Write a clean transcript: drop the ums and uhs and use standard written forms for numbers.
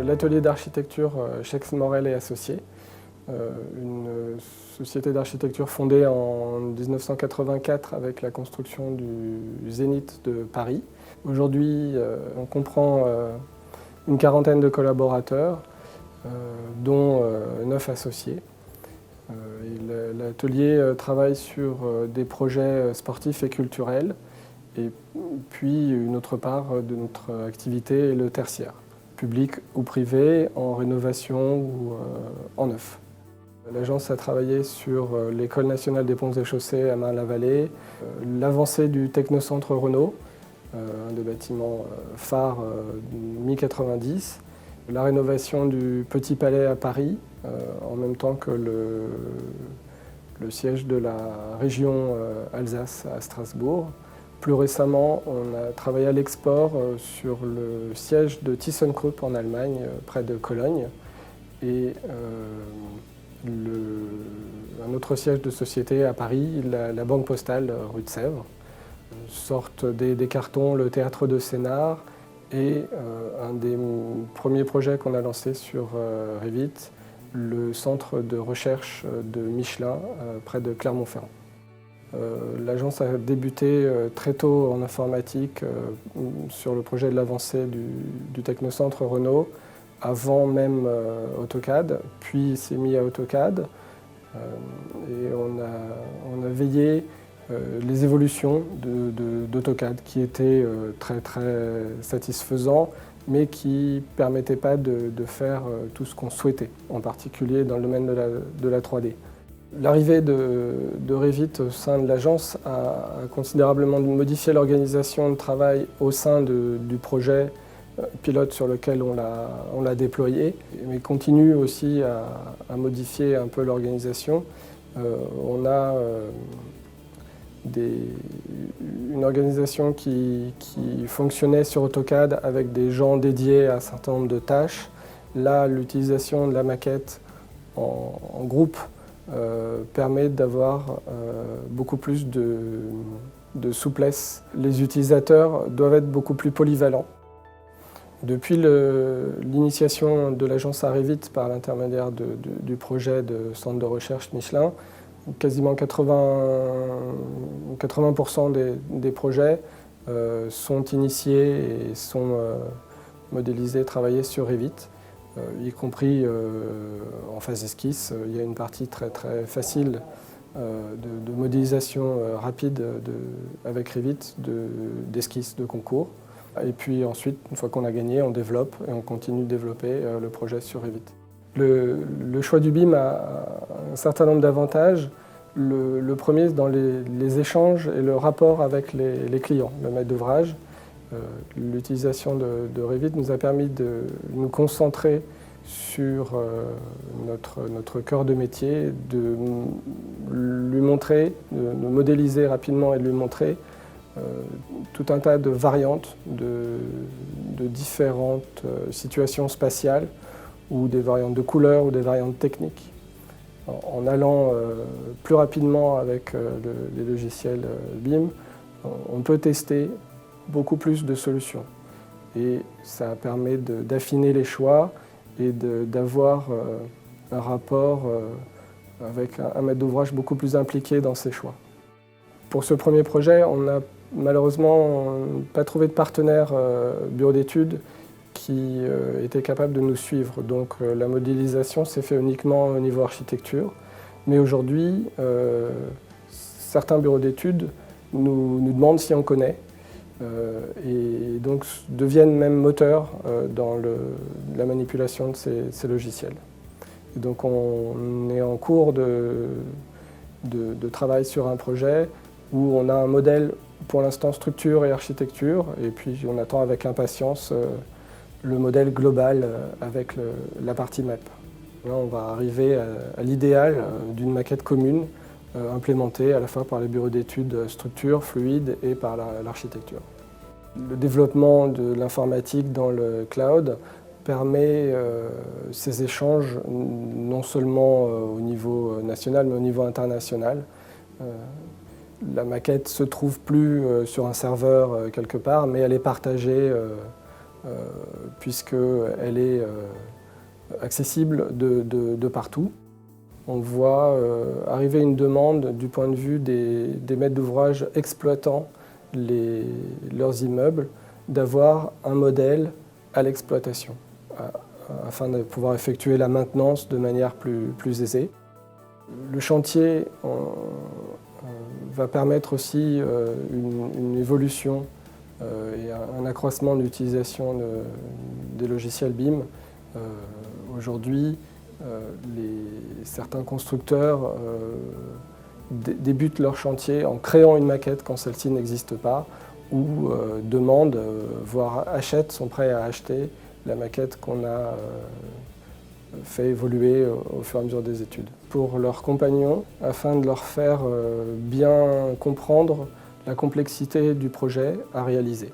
l'atelier d'architecture Schex Morel et Associés, une société d'architecture fondée en 1984 avec la construction du Zénith de Paris. Aujourd'hui, on comprend une quarantaine de collaborateurs, dont 9 associés. L'atelier travaille sur des projets sportifs et culturels, et puis une autre part de notre activité est le tertiaire, public ou privé, en rénovation ou en neuf. L'agence a travaillé sur l'École nationale des ponts et chaussées à Marne-la-Vallée, l'avancée du technocentre Renault, un des bâtiments phares mi-90, la rénovation du Petit Palais à Paris, en même temps que le siège de la région Alsace à Strasbourg. Plus récemment, on a travaillé à l'export sur le siège de ThyssenKrupp en Allemagne, près de Cologne, et un autre siège de société à Paris, la Banque Postale, rue de Sèvres. Sortent des cartons le théâtre de Sénart et un des premiers projets qu'on a lancé sur Revit, le centre de recherche de Michelin près de Clermont-Ferrand. L'agence a débuté très tôt en informatique sur le projet de l'avancée du technocentre Renault, avant même AutoCAD, puis s'est mis à AutoCAD et on a veillé les évolutions d'AutoCAD qui étaient très satisfaisants, mais qui ne permettaient pas de faire tout ce qu'on souhaitait, en particulier dans le domaine de la 3D. L'arrivée de Revit au sein de l'agence a considérablement modifié l'organisation de travail au sein du projet pilote sur lequel on l'a déployé, mais continue aussi à modifier un peu l'organisation. On a une organisation qui fonctionnait sur AutoCAD avec des gens dédiés à un certain nombre de tâches. Là, l'utilisation de la maquette en groupe permet d'avoir beaucoup plus de souplesse. Les utilisateurs doivent être beaucoup plus polyvalents. Depuis l'initiation de l'agence à Revit par l'intermédiaire du projet de centre de recherche Michelin, quasiment 80% des projets sont initiés et sont modélisés, travaillés sur Revit, y compris en phase esquisse. Il y a une partie très facile de modélisation rapide avec Revit, d'esquisse de concours. Et puis ensuite, une fois qu'on a gagné, on développe et on continue de développer le projet sur Revit. Le choix du BIM a un certain nombre d'avantages. Le premier, dans les échanges et le rapport avec les clients, le maître d'ouvrage. L'utilisation de Revit nous a permis de nous concentrer sur notre cœur de métier, de lui montrer, de modéliser rapidement et de lui montrer tout un tas de variantes, de différentes situations spatiales, ou des variantes de couleurs ou des variantes techniques. En allant plus rapidement avec les logiciels BIM, on peut tester beaucoup plus de solutions. Et ça permet d'affiner les choix et d'avoir un rapport avec un maître d'ouvrage beaucoup plus impliqué dans ses choix. Pour ce premier projet, on n'a malheureusement pas trouvé de partenaire bureau d'études qui était capable de nous suivre. Donc la modélisation s'est faite uniquement au niveau architecture. Mais aujourd'hui, certains bureaux d'études nous demandent si on connaît et donc deviennent même moteurs dans la manipulation de ces logiciels. Et donc on est en cours de travail sur un projet où on a un modèle pour l'instant structure et architecture, et puis on attend avec impatience le modèle global avec la partie map. Là, on va arriver à l'idéal d'une maquette commune implémentée à la fois par les bureaux d'études structure, fluide et par l'architecture. Le développement de l'informatique dans le cloud permet ces échanges non seulement au niveau national mais au niveau international. La maquette ne se trouve plus sur un serveur quelque part, mais elle est partagée puisqu'elle est accessible de partout. On voit arriver une demande du point de vue des maîtres d'ouvrage exploitant leurs immeubles d'avoir un modèle à l'exploitation afin de pouvoir effectuer la maintenance de manière plus aisée. Le chantier va permettre aussi une évolution et un accroissement de l'utilisation des logiciels BIM. Aujourd'hui, certains constructeurs débutent leur chantier en créant une maquette quand celle-ci n'existe pas ou demandent, voire achètent, sont prêts à acheter la maquette qu'on a fait évoluer au fur et à mesure des études. Pour leurs compagnons, afin de leur faire bien comprendre la complexité du projet à réaliser.